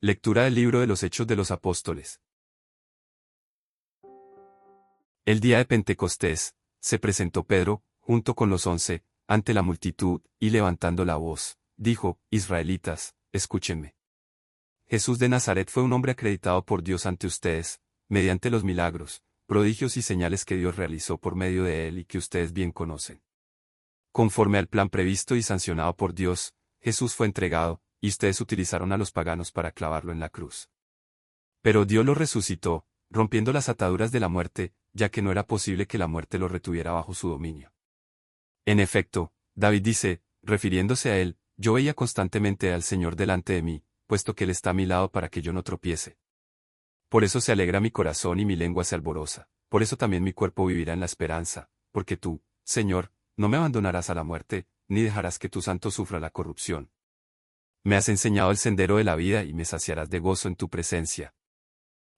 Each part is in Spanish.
Lectura del libro de los Hechos de los Apóstoles. El día de Pentecostés, se presentó Pedro, junto con los 11, ante la multitud, y levantando la voz, dijo: Israelitas, escúchenme. Jesús de Nazaret fue un hombre acreditado por Dios ante ustedes, mediante los milagros, prodigios y señales que Dios realizó por medio de él y que ustedes bien conocen. Conforme al plan previsto y sancionado por Dios, Jesús fue entregado, y ustedes utilizaron a los paganos para clavarlo en la cruz. Pero Dios lo resucitó, rompiendo las ataduras de la muerte, ya que no era posible que la muerte lo retuviera bajo su dominio. En efecto, David dice, refiriéndose a él: yo veía constantemente al Señor delante de mí, puesto que Él está a mi lado para que yo no tropiece. Por eso se alegra mi corazón y mi lengua se alboroza, por eso también mi cuerpo vivirá en la esperanza, porque tú, Señor, no me abandonarás a la muerte, ni dejarás que tu santo sufra la corrupción. Me has enseñado el sendero de la vida y me saciarás de gozo en tu presencia.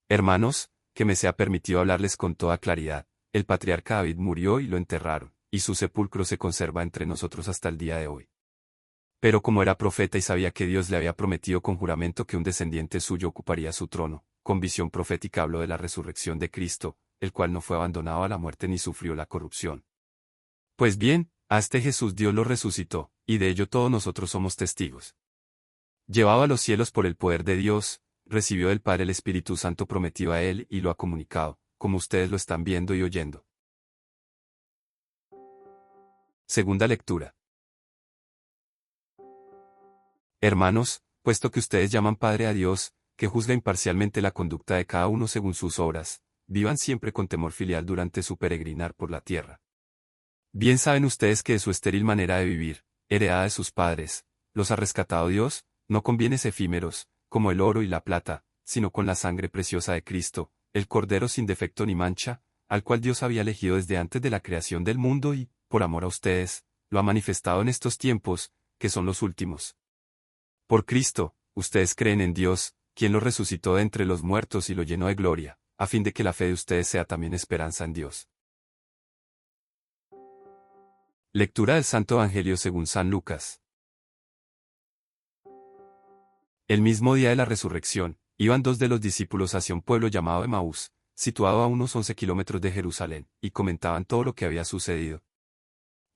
Hermanos, que me sea permitido hablarles con toda claridad: el patriarca David murió y lo enterraron, y su sepulcro se conserva entre nosotros hasta el día de hoy. Pero como era profeta y sabía que Dios le había prometido con juramento que un descendiente suyo ocuparía su trono, con visión profética habló de la resurrección de Cristo, el cual no fue abandonado a la muerte ni sufrió la corrupción. Pues bien, a este Jesús Dios lo resucitó, y de ello todos nosotros somos testigos. Llevado a los cielos por el poder de Dios, recibió del Padre el Espíritu Santo prometido a él y lo ha comunicado, como ustedes lo están viendo y oyendo. Segunda lectura. Hermanos, puesto que ustedes llaman Padre a Dios, que juzga imparcialmente la conducta de cada uno según sus obras, vivan siempre con temor filial durante su peregrinar por la tierra. Bien saben ustedes que de su estéril manera de vivir, heredada de sus padres, los ha rescatado Dios, no con bienes efímeros, como el oro y la plata, sino con la sangre preciosa de Cristo, el Cordero sin defecto ni mancha, al cual Dios había elegido desde antes de la creación del mundo y, por amor a ustedes, lo ha manifestado en estos tiempos, que son los últimos. Por Cristo, ustedes creen en Dios, quien lo resucitó de entre los muertos y lo llenó de gloria, a fin de que la fe de ustedes sea también esperanza en Dios. Lectura del Santo Evangelio según San Lucas. El mismo día de la resurrección, iban dos de los discípulos hacia un pueblo llamado Emaús, situado a unos 11 kilómetros de Jerusalén, y comentaban todo lo que había sucedido.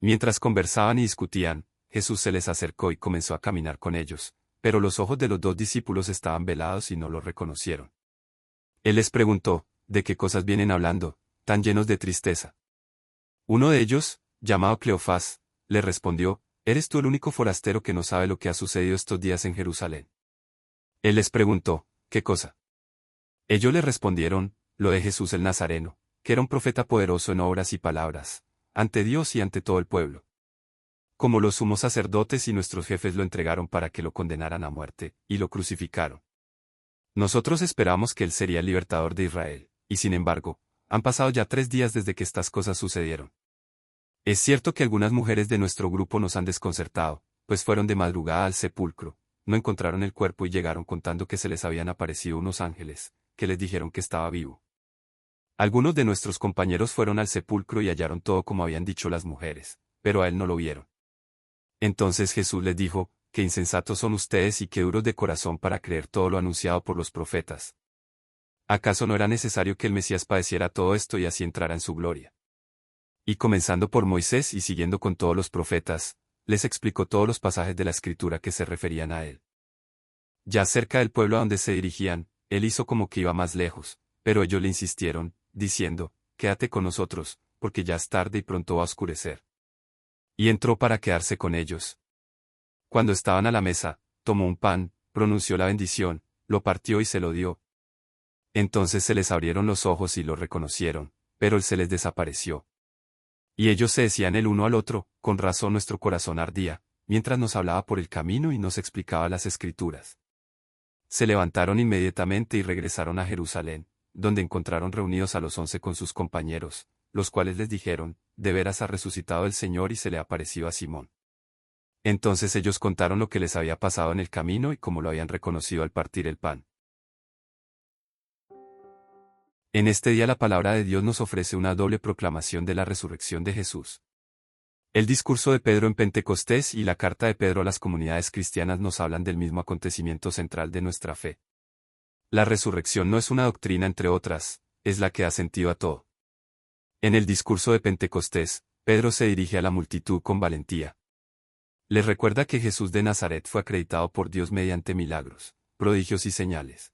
Mientras conversaban y discutían, Jesús se les acercó y comenzó a caminar con ellos, pero los ojos de los dos discípulos estaban velados y no lo reconocieron. Él les preguntó: ¿de qué cosas vienen hablando, tan llenos de tristeza? Uno de ellos, llamado Cleofás, le respondió: ¿eres tú el único forastero que no sabe lo que ha sucedido estos días en Jerusalén? Él les preguntó: ¿qué cosa? Ellos le respondieron: lo de Jesús el Nazareno, que era un profeta poderoso en obras y palabras, ante Dios y ante todo el pueblo. Como los sumos sacerdotes y nuestros jefes lo entregaron para que lo condenaran a muerte, y lo crucificaron. Nosotros esperamos que él sería el libertador de Israel, y sin embargo, han pasado ya 3 días desde que estas cosas sucedieron. Es cierto que algunas mujeres de nuestro grupo nos han desconcertado, pues fueron de madrugada al sepulcro, no encontraron el cuerpo y llegaron contando que se les habían aparecido unos ángeles, que les dijeron que estaba vivo. Algunos de nuestros compañeros fueron al sepulcro y hallaron todo como habían dicho las mujeres, pero a él no lo vieron. Entonces Jesús les dijo: qué insensatos son ustedes y qué duros de corazón para creer todo lo anunciado por los profetas. ¿Acaso no era necesario que el Mesías padeciera todo esto y así entrara en su gloria? Y comenzando por Moisés y siguiendo con todos los profetas, les explicó todos los pasajes de la Escritura que se referían a él. Ya cerca del pueblo a donde se dirigían, él hizo como que iba más lejos, pero ellos le insistieron, diciendo: quédate con nosotros, porque ya es tarde y pronto va a oscurecer. Y entró para quedarse con ellos. Cuando estaban a la mesa, tomó un pan, pronunció la bendición, lo partió y se lo dio. Entonces se les abrieron los ojos y lo reconocieron, pero él se les desapareció. Y ellos se decían el uno al otro: con razón nuestro corazón ardía, mientras nos hablaba por el camino y nos explicaba las Escrituras. Se levantaron inmediatamente y regresaron a Jerusalén, donde encontraron reunidos a los 11 con sus compañeros, los cuales les dijeron: de veras ha resucitado el Señor y se le ha aparecido a Simón. Entonces ellos contaron lo que les había pasado en el camino y cómo lo habían reconocido al partir el pan. En este día la palabra de Dios nos ofrece una doble proclamación de la resurrección de Jesús. El discurso de Pedro en Pentecostés y la carta de Pedro a las comunidades cristianas nos hablan del mismo acontecimiento central de nuestra fe. La resurrección no es una doctrina entre otras, es la que da sentido a todo. En el discurso de Pentecostés, Pedro se dirige a la multitud con valentía. Les recuerda que Jesús de Nazaret fue acreditado por Dios mediante milagros, prodigios y señales.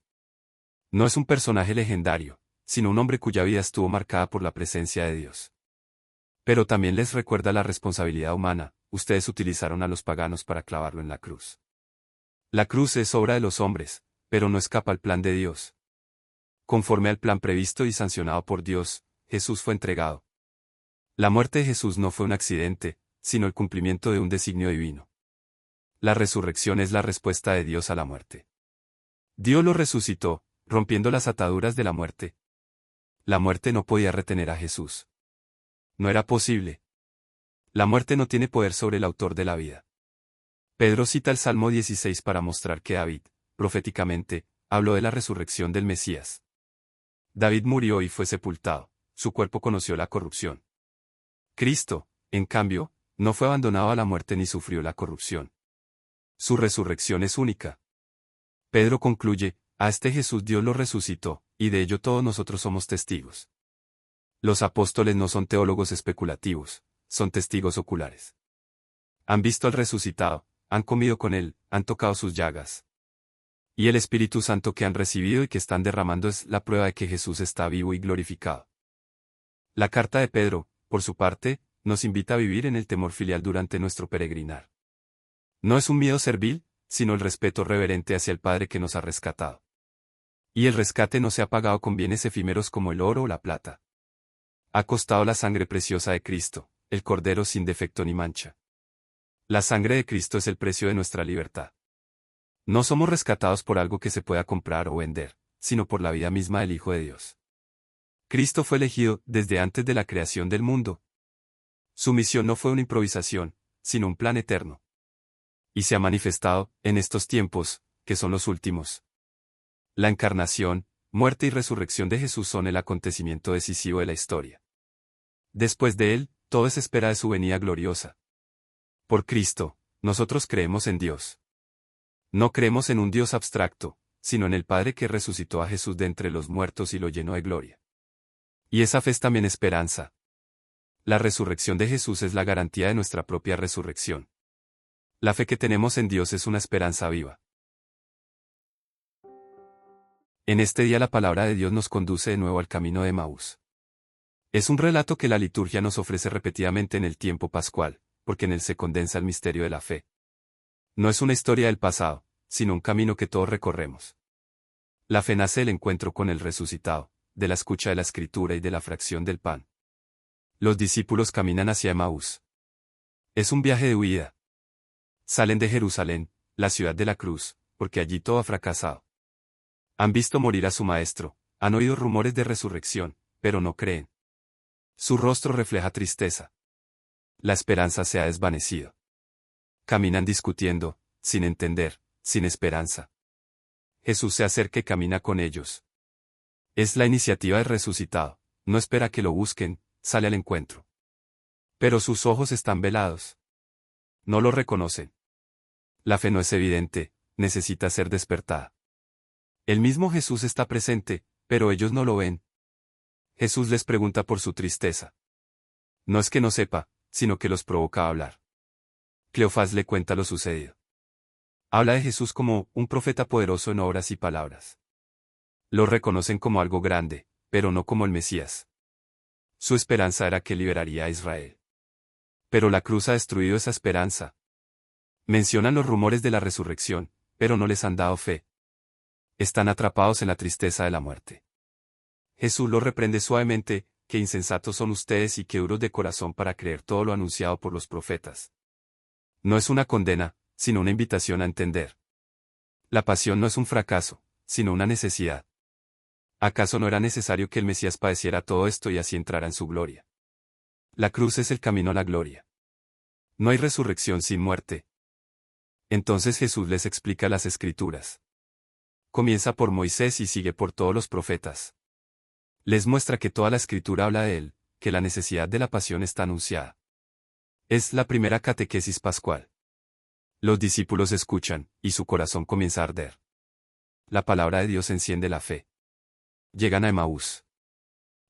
No es un personaje legendario, sino un hombre cuya vida estuvo marcada por la presencia de Dios. Pero también les recuerda la responsabilidad humana: ustedes utilizaron a los paganos para clavarlo en la cruz. La cruz es obra de los hombres, pero no escapa al plan de Dios. Conforme al plan previsto y sancionado por Dios, Jesús fue entregado. La muerte de Jesús no fue un accidente, sino el cumplimiento de un designio divino. La resurrección es la respuesta de Dios a la muerte. Dios lo resucitó, rompiendo las ataduras de la muerte. La muerte no podía retener a Jesús. No era posible. La muerte no tiene poder sobre el autor de la vida. Pedro cita el Salmo 16 para mostrar que David, proféticamente, habló de la resurrección del Mesías. David murió y fue sepultado, su cuerpo conoció la corrupción. Cristo, en cambio, no fue abandonado a la muerte ni sufrió la corrupción. Su resurrección es única. Pedro concluye: a este Jesús Dios lo resucitó, y de ello todos nosotros somos testigos. Los apóstoles no son teólogos especulativos, son testigos oculares. Han visto al resucitado, han comido con él, han tocado sus llagas. Y el Espíritu Santo que han recibido y que están derramando es la prueba de que Jesús está vivo y glorificado. La carta de Pedro, por su parte, nos invita a vivir en el temor filial durante nuestro peregrinar. No es un miedo servil, sino el respeto reverente hacia el Padre que nos ha rescatado. Y el rescate no se ha pagado con bienes efímeros como el oro o la plata. Ha costado la sangre preciosa de Cristo, el Cordero sin defecto ni mancha. La sangre de Cristo es el precio de nuestra libertad. No somos rescatados por algo que se pueda comprar o vender, sino por la vida misma del Hijo de Dios. Cristo fue elegido desde antes de la creación del mundo. Su misión no fue una improvisación, sino un plan eterno. Y se ha manifestado, en estos tiempos, que son los últimos. La encarnación, muerte y resurrección de Jesús son el acontecimiento decisivo de la historia. Después de él, todo es espera de su venida gloriosa. Por Cristo, nosotros creemos en Dios. No creemos en un Dios abstracto, sino en el Padre que resucitó a Jesús de entre los muertos y lo llenó de gloria. Y esa fe es también esperanza. La resurrección de Jesús es la garantía de nuestra propia resurrección. La fe que tenemos en Dios es una esperanza viva. En este día la palabra de Dios nos conduce de nuevo al camino de Emaús. Es un relato que la liturgia nos ofrece repetidamente en el tiempo pascual, porque en él se condensa el misterio de la fe. No es una historia del pasado, sino un camino que todos recorremos. La fe nace del encuentro con el resucitado, de la escucha de la Escritura y de la fracción del pan. Los discípulos caminan hacia Emaús. Es un viaje de huida. Salen de Jerusalén, la ciudad de la cruz, porque allí todo ha fracasado. Han visto morir a su maestro, han oído rumores de resurrección, pero no creen. Su rostro refleja tristeza. La esperanza se ha desvanecido. Caminan discutiendo, sin entender, sin esperanza. Jesús se acerca y camina con ellos. Es la iniciativa del resucitado, no espera que lo busquen, sale al encuentro. Pero sus ojos están velados. No lo reconocen. La fe no es evidente, necesita ser despertada. El mismo Jesús está presente, pero ellos no lo ven. Jesús les pregunta por su tristeza. No es que no sepa, sino que los provoca a hablar. Cleofás le cuenta lo sucedido. Habla de Jesús como un profeta poderoso en obras y palabras. Lo reconocen como algo grande, pero no como el Mesías. Su esperanza era que liberaría a Israel. Pero la cruz ha destruido esa esperanza. Mencionan los rumores de la resurrección, pero no les han dado fe. Están atrapados en la tristeza de la muerte. Jesús los reprende suavemente: qué insensatos son ustedes y qué duros de corazón para creer todo lo anunciado por los profetas. No es una condena, sino una invitación a entender. La pasión no es un fracaso, sino una necesidad. ¿Acaso no era necesario que el Mesías padeciera todo esto y así entrara en su gloria? La cruz es el camino a la gloria. No hay resurrección sin muerte. Entonces Jesús les explica las Escrituras. Comienza por Moisés y sigue por todos los profetas. Les muestra que toda la Escritura habla de él, que la necesidad de la pasión está anunciada. Es la primera catequesis pascual. Los discípulos escuchan, y su corazón comienza a arder. La palabra de Dios enciende la fe. Llegan a Emaús.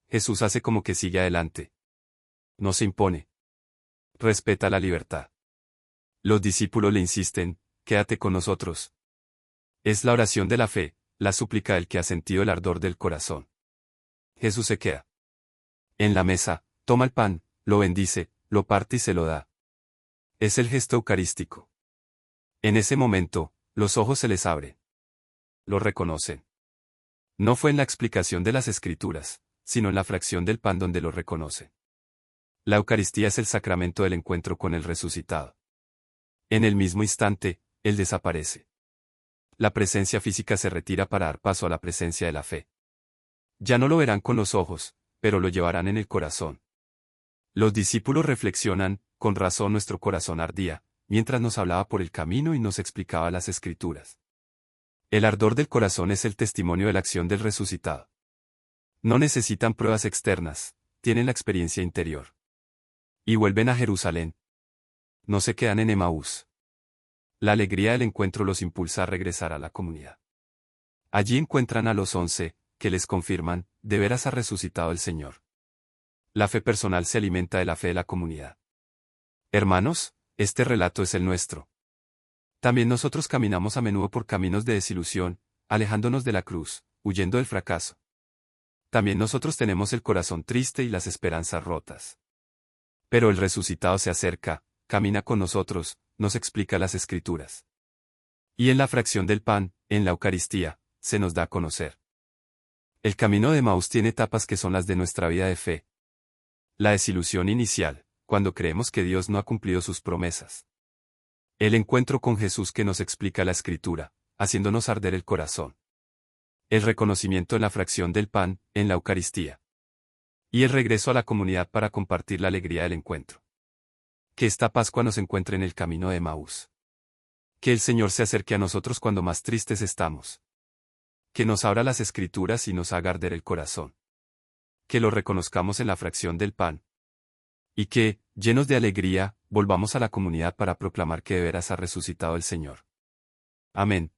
Jesús hace como que sigue adelante. No se impone. Respeta la libertad. Los discípulos le insisten, quédate con nosotros. Es la oración de la fe, la súplica del que ha sentido el ardor del corazón. Jesús se queda. En la mesa, toma el pan, lo bendice, lo parte y se lo da. Es el gesto eucarístico. En ese momento, los ojos se les abren. Lo reconocen. No fue en la explicación de las Escrituras, sino en la fracción del pan donde lo reconocen. La Eucaristía es el sacramento del encuentro con el resucitado. En el mismo instante, Él desaparece. La presencia física se retira para dar paso a la presencia de la fe. Ya no lo verán con los ojos, pero lo llevarán en el corazón. Los discípulos reflexionan, con razón nuestro corazón ardía, mientras nos hablaba por el camino y nos explicaba las Escrituras. El ardor del corazón es el testimonio de la acción del resucitado. No necesitan pruebas externas, tienen la experiencia interior. Y vuelven a Jerusalén. No se quedan en Emaús. La alegría del encuentro los impulsa a regresar a la comunidad. Allí encuentran a los 11, que les confirman, de veras ha resucitado el Señor. La fe personal se alimenta de la fe de la comunidad. Hermanos, este relato es el nuestro. También nosotros caminamos a menudo por caminos de desilusión, alejándonos de la cruz, huyendo del fracaso. También nosotros tenemos el corazón triste y las esperanzas rotas. Pero el resucitado se acerca, camina con nosotros, nos explica las Escrituras. Y en la fracción del pan, en la Eucaristía, se nos da a conocer. El camino de Emaús tiene etapas que son las de nuestra vida de fe. La desilusión inicial, cuando creemos que Dios no ha cumplido sus promesas. El encuentro con Jesús que nos explica la Escritura, haciéndonos arder el corazón. El reconocimiento en la fracción del pan, en la Eucaristía. Y el regreso a la comunidad para compartir la alegría del encuentro. Que esta Pascua nos encuentre en el camino de Emaús. Que el Señor se acerque a nosotros cuando más tristes estamos. Que nos abra las Escrituras y nos haga arder el corazón. Que lo reconozcamos en la fracción del pan. Y que, llenos de alegría, volvamos a la comunidad para proclamar que de veras ha resucitado el Señor. Amén.